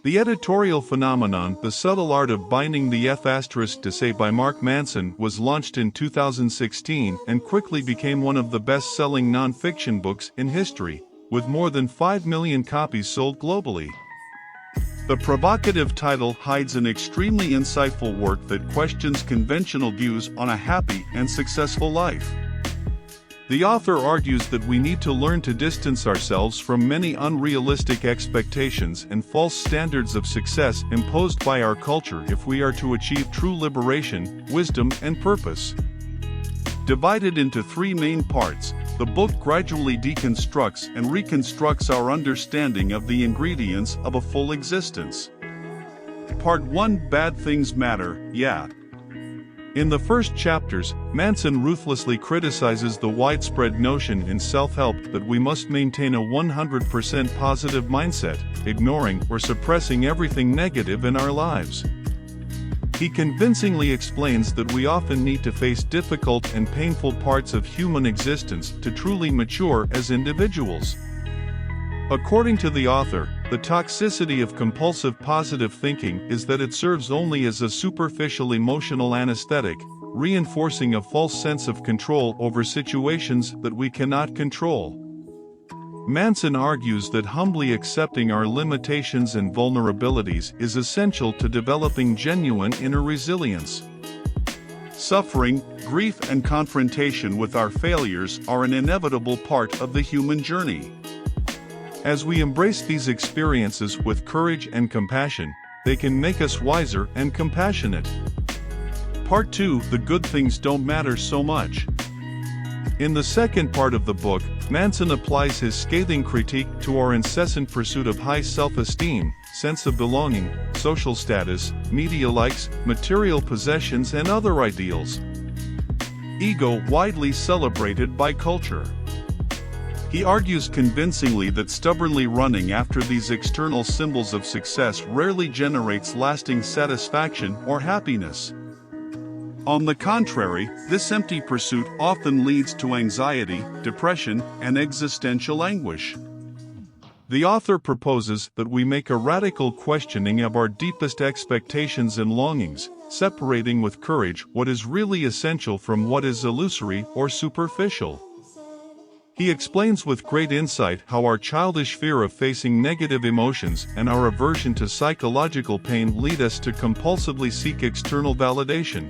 The editorial phenomenon The Subtle Art of Binding the F*** by Mark Manson was launched in 2016 and quickly became one of the best-selling non-fiction books in history, with more than 5 million copies sold globally. The provocative title hides an extremely insightful work that questions conventional views on a happy and successful life. The author argues that we need to learn to distance ourselves from many unrealistic expectations and false standards of success imposed by our culture if we are to achieve true liberation, wisdom, and purpose. Divided into 3 main parts, the book gradually deconstructs and reconstructs our understanding of the ingredients of a full existence. Part 1: Bad Things Matter, Yeah. In the first chapters, Manson ruthlessly criticizes the widespread notion in self-help that we must maintain a 100% positive mindset, ignoring or suppressing everything negative in our lives. He convincingly explains that we often need to face difficult and painful parts of human existence to truly mature as individuals. According to the author, the toxicity of compulsive positive thinking is that it serves only as a superficial emotional anesthetic, reinforcing a false sense of control over situations that we cannot control. Manson argues that humbly accepting our limitations and vulnerabilities is essential to developing genuine inner resilience. Suffering, grief, and confrontation with our failures are an inevitable part of the human journey. As we embrace these experiences with courage and compassion, they can make us wiser and compassionate. Part 2: The Good Things Don't Matter So Much. In the second part of the book, Manson applies his scathing critique to our incessant pursuit of high self-esteem, sense of belonging, social status, media likes, material possessions, and other ideals. Ego widely celebrated by culture. He argues convincingly that stubbornly running after these external symbols of success rarely generates lasting satisfaction or happiness. On the contrary, this empty pursuit often leads to anxiety, depression, and existential anguish. The author proposes that we make a radical questioning of our deepest expectations and longings, separating with courage what is really essential from what is illusory or superficial. He explains with great insight how our childish fear of facing negative emotions and our aversion to psychological pain lead us to compulsively seek external validation.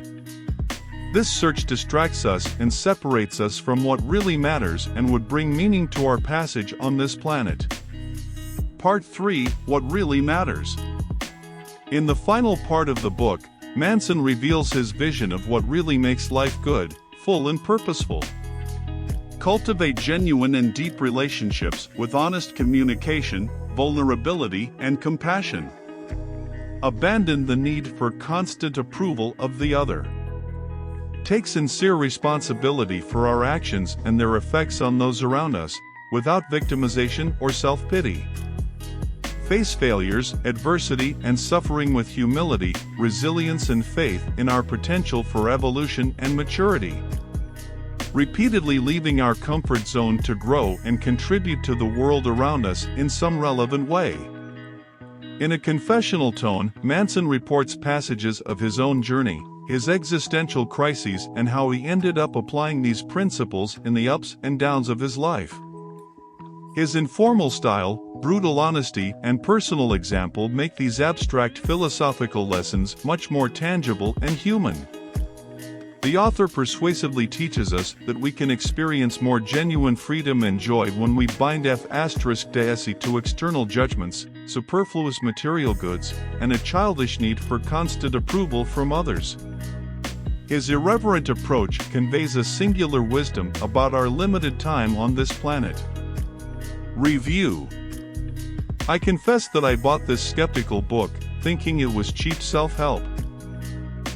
This search distracts us and separates us from what really matters and would bring meaning to our passage on this planet. Part 3: What Really Matters. In the final part of the book, Manson reveals his vision of what really makes life good, full, and purposeful. Cultivate genuine and deep relationships with honest communication, vulnerability, and compassion. Abandon the need for constant approval of the other. Take sincere responsibility for our actions and their effects on those around us, without victimization or self-pity. Face failures, adversity, and suffering with humility, resilience, and faith in our potential for evolution and maturity. Repeatedly leaving our comfort zone to grow and contribute to the world around us in some relevant way. In a confessional tone, Manson reports passages of his own journey, his existential crises, and how he ended up applying these principles in the ups and downs of his life. His informal style, brutal honesty, and personal example make these abstract philosophical lessons much more tangible and human. The author persuasively teaches us that we can experience more genuine freedom and joy when we bind f***deity to external judgments, superfluous material goods, and a childish need for constant approval from others. His irreverent approach conveys a singular wisdom about our limited time on this planet. Review. I confess that I bought this skeptical book, thinking it was cheap self-help.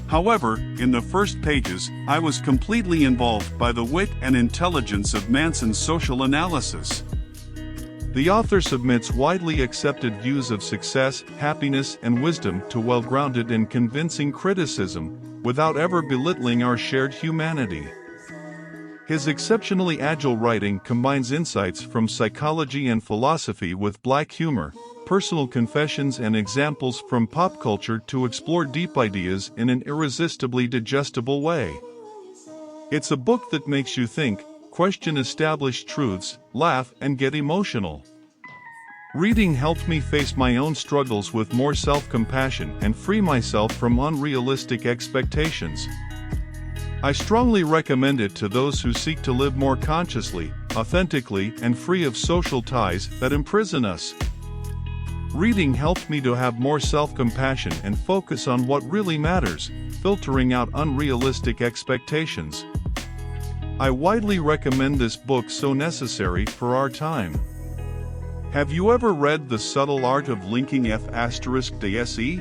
However, in the first pages, I was completely involved by the wit and intelligence of Manson's social analysis. The author submits widely accepted views of success, happiness, and wisdom to well-grounded and convincing criticism, without ever belittling our shared humanity. His exceptionally agile writing combines insights from psychology and philosophy with black humor, personal confessions and examples from pop culture to explore deep ideas in an irresistibly digestible way. It's a book that makes you think, question established truths, laugh, and get emotional. Reading helped me face my own struggles with more self-compassion and free myself from unrealistic expectations. I strongly recommend it to those who seek to live more consciously, authentically, and free of social ties that imprison us. Reading helped me to have more self-compassion and focus on what really matters, filtering out unrealistic expectations. I widely recommend this book, so necessary for our time. Have you ever read The Subtle Art of Linking F***DSE?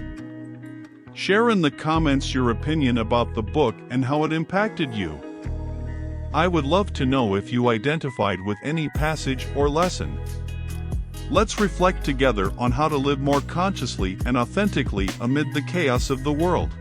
Share in the comments your opinion about the book and how it impacted you. I would love to know if you identified with any passage or lesson. Let's reflect together on how to live more consciously and authentically amid the chaos of the world.